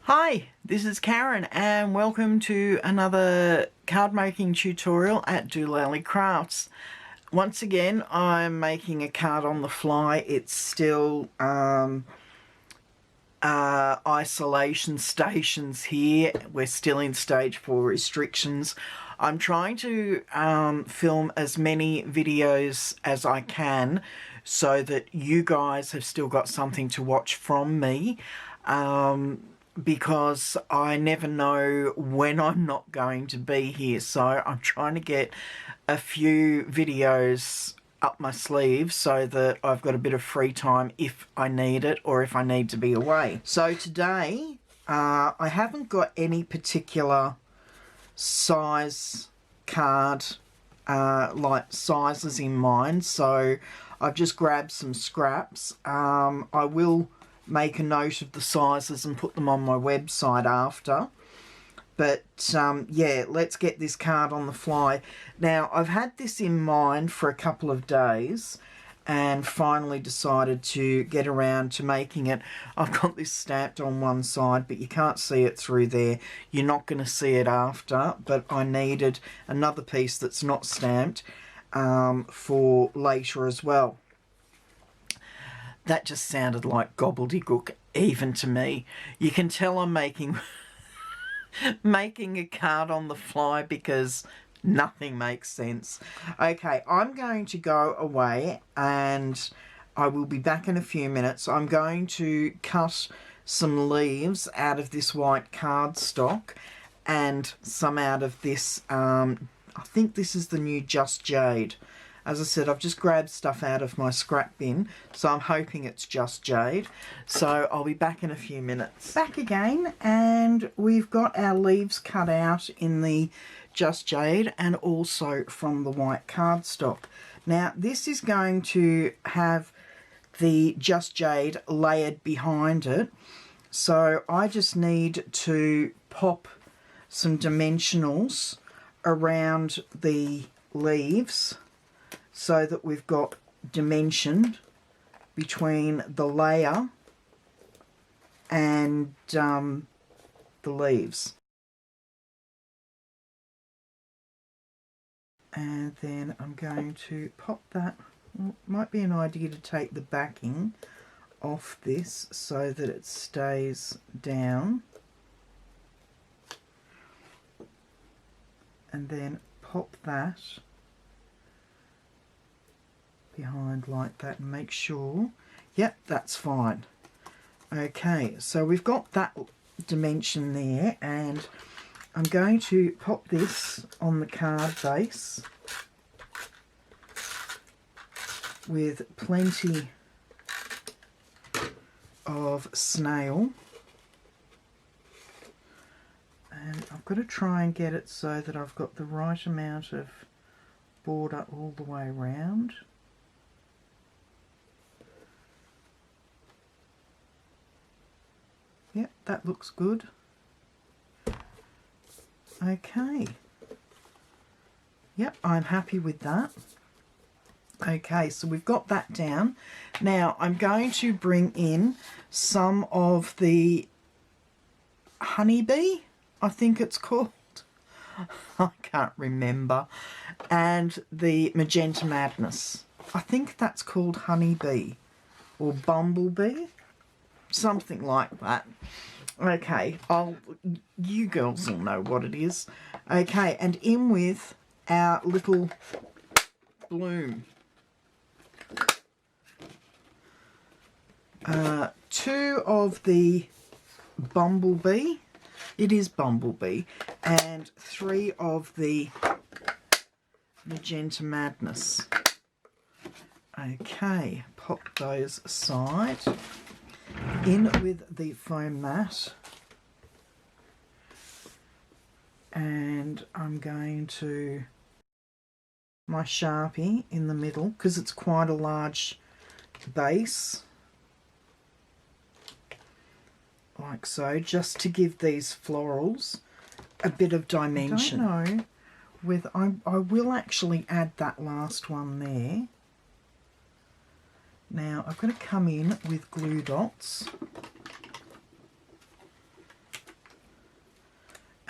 Hi, this is Karen and welcome to another card making tutorial at dolallycrafts. Once again, I'm making a card on the fly. It's still isolation stations here. We're still in stage 4 restrictions. I'm trying to film as many videos as I can so that you guys have still got something to watch from me. Because I never know when I'm not going to be here, so I'm trying to get a few videos up my sleeve so that I've got a bit of free time if I need it or if I need to be away. So today I haven't got any particular size card like sizes in mind, so I've just grabbed some scraps. I will make a note of the sizes and put them on my website after. But yeah, let's get this card on the fly. Now, I've had this in mind for a couple of days and finally decided to get around to making it. I've got this stamped on one side, but you can't see it through there. You're not going to see it after, but I needed another piece that's not stamped for later as well. That just sounded like gobbledygook even to me. You can tell I'm making a card on the fly because nothing makes sense. Okay, I'm going to go away and I will be back in a few minutes. I'm going to cut some leaves out of this white cardstock and some out of this, I think this is the new Just Jade. As I said, I've just grabbed stuff out of my scrap bin, so I'm hoping it's Just Jade. So I'll be back in a few minutes. Back again, and we've got our leaves cut out in the Just Jade and also from the white cardstock. Now, this is going to have the Just Jade layered behind it, so I just need to pop some dimensionals around the leaves so that we've got dimension between the layer and the leaves. And then I'm going to pop that. Well, might be an idea to take the backing off this so that it stays down. And then pop that behind like that and make sure, yep, that's fine. Okay, so we've got that dimension there, and I'm going to pop this on the card base with plenty of snail, and I've got to try and get it so that I've got the right amount of border all the way around. Yep, that looks good. Okay. Yep, I'm happy with that. Okay, so we've got that down. Now I'm going to bring in some of the honeybee, I think it's called. I can't remember. And the magenta madness. I think that's called honeybee or bumblebee. Something like that. Okay, you girls will know what it is. Okay, and in with our little bloom. 2 of the bumblebee. It is bumblebee. And 3 of the magenta madness. Okay, pop those aside. In with the foam mat, and I'm going to my Sharpie in the middle because it's quite a large base, like so, just to give these florals a bit of dimension. I don't know whether I will actually add that last one there. Now I've got to come in with glue dots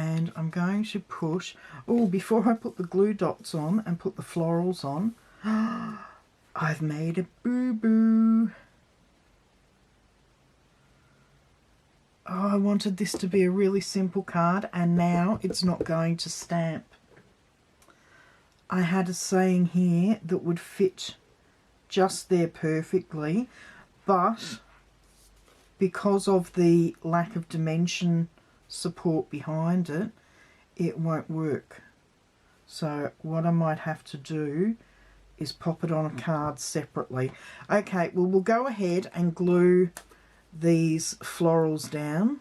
And I'm going to put, oh, before I put the glue dots on and put the florals on, I've made a boo-boo. Oh, I wanted this to be a really simple card, and now it's not going to stamp. I had a saying here that would fit just there perfectly, but because of the lack of dimension support behind it, it won't work. So what I might have to do is pop it on a card separately. Okay, well, we'll go ahead and glue these florals down.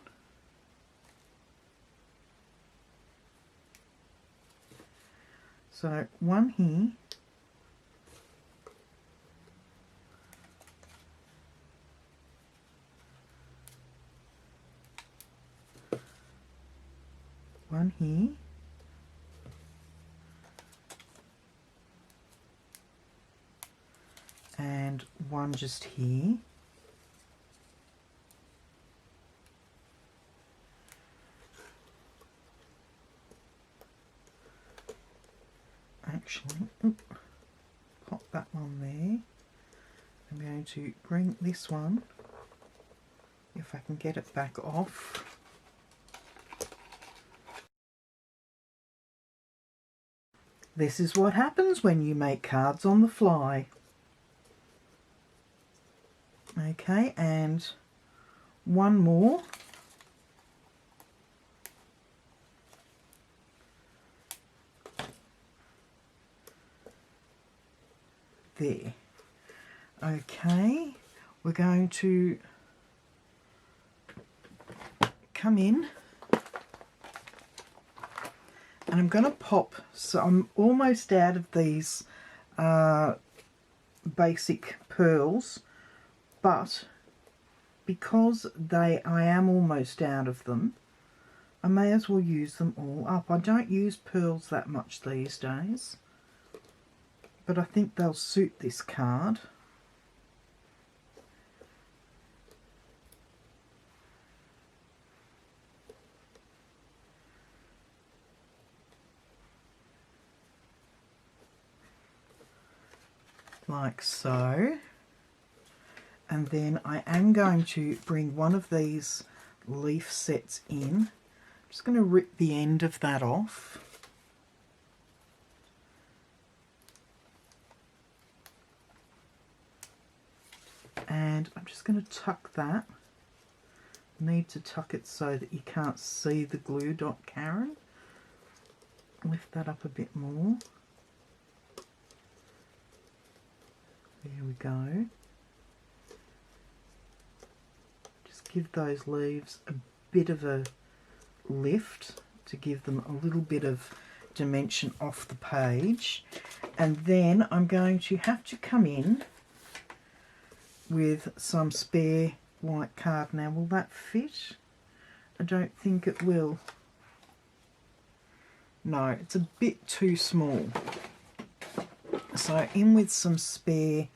So one here, one here, and one just here. Actually, pop that one there. I'm going to bring this one, if I can get it back off. This is what happens when you make cards on the fly. Okay, and one more. There. Okay, we're going to come in and I'm going to pop, so I'm almost out of these basic pearls, but because I am almost out of them, I may as well use them all up. I don't use pearls that much these days, but I think they'll suit this card. Like so. And then I am going to bring one of these leaf sets in. I'm just going to rip the end of that off. And I'm just going to tuck that. Need to tuck it so that you can't see the glue dot, Karen. Lift that up a bit more. There we go. Just give those leaves a bit of a lift to give them a little bit of dimension off the page. And then I'm going to have to come in with some spare white card. Now, will that fit? I don't think it will. No, it's a bit too small. So in with some spare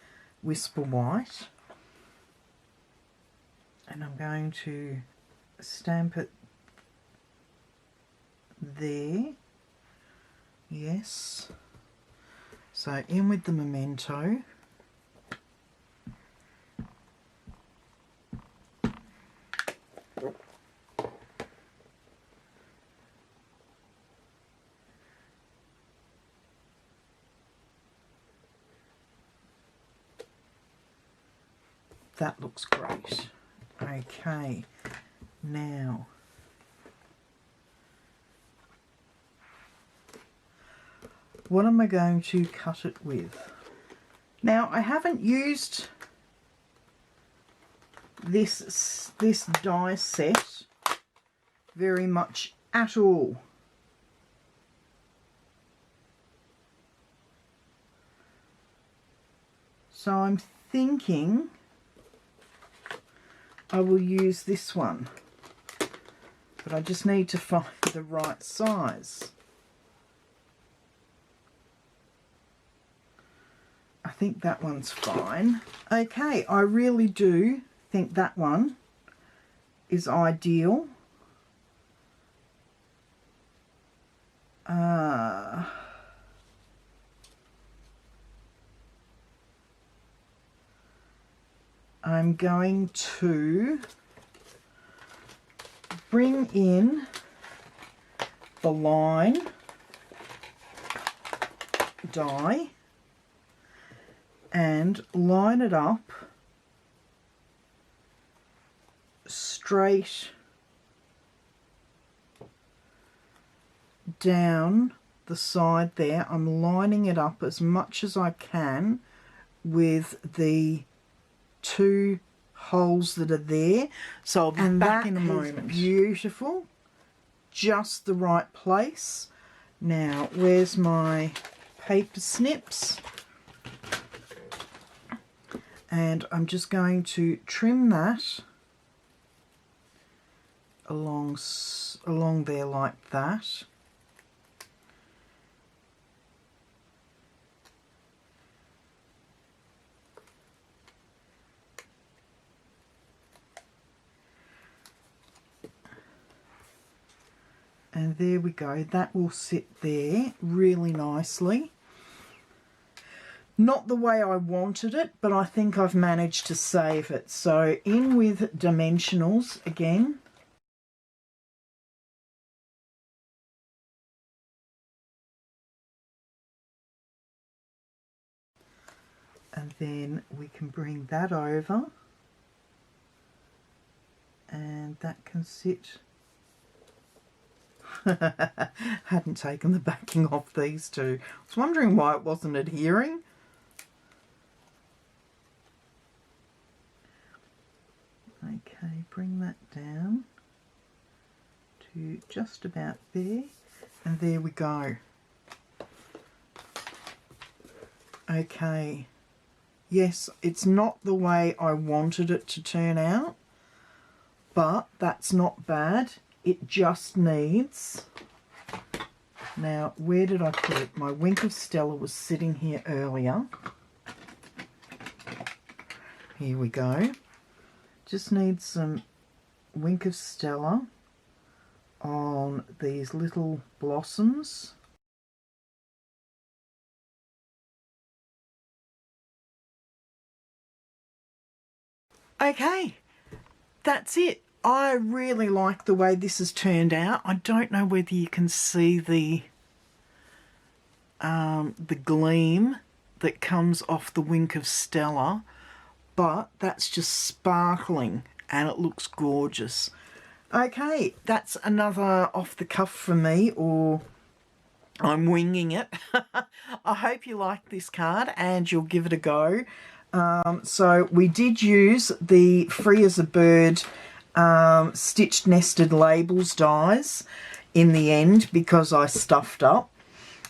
Whisper White, and I'm going to stamp it there. Yes. So in with the Memento. That looks great. Okay, now what am I going to cut it with? Now, I haven't used this die set very much at all. So I'm thinking I will use this one, but I just need to find the right size. I think that one's fine. Okay, I really do think that one is ideal. I'm going to bring in the line die and line it up straight down the side there. I'm lining it up as much as I can with the 2 holes that are there. So I'll be back in a moment. Beautiful. Just the right place. Now, where's my paper snips? And I'm just going to trim that along there like that. And there we go, that will sit there really nicely. Not the way I wanted it, but I think I've managed to save it. So in with dimensionals again. And then we can bring that over. And that can sit. Hadn't taken the backing off these two. I was wondering why it wasn't adhering. Okay, bring that down to just about there, and there we go. Okay, yes, it's not the way I wanted it to turn out, but that's not bad. It just needs... Now, where did I put it? My Wink of Stella was sitting here earlier. Here we go. Just need some Wink of Stella on these little blossoms. Okay, that's it. I really like the way this has turned out. I don't know whether you can see the gleam that comes off the Wink of Stella, but that's just sparkling and it looks gorgeous. Okay, that's another off the cuff from me, or I'm winging it. I hope you like this card and you'll give it a go. So we did use the Free as a Bird stitched nested labels dies in the end because I stuffed up.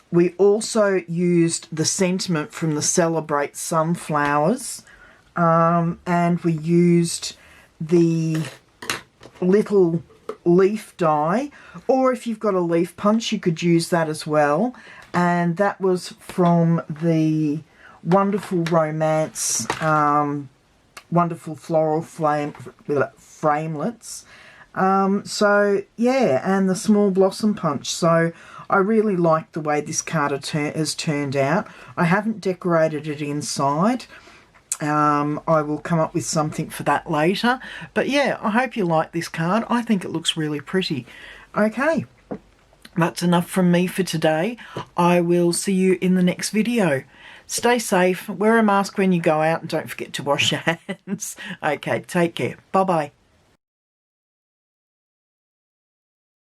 We also used the sentiment from the Celebrate Sunflowers, and we used the little leaf die, or if you've got a leaf punch you could use that as well, and that was from the Wonderful Romance Wonderful Floral Framelits. So yeah, and the Small Blossom Punch. So I really like the way this card has turned out. I haven't decorated it inside. I will come up with something for that later. But yeah, I hope you like this card. I think it looks really pretty. Okay, that's enough from me for today. I will see you in the next video. Stay safe, wear a mask when you go out, and don't forget to wash your hands. Okay, take care. Bye-bye.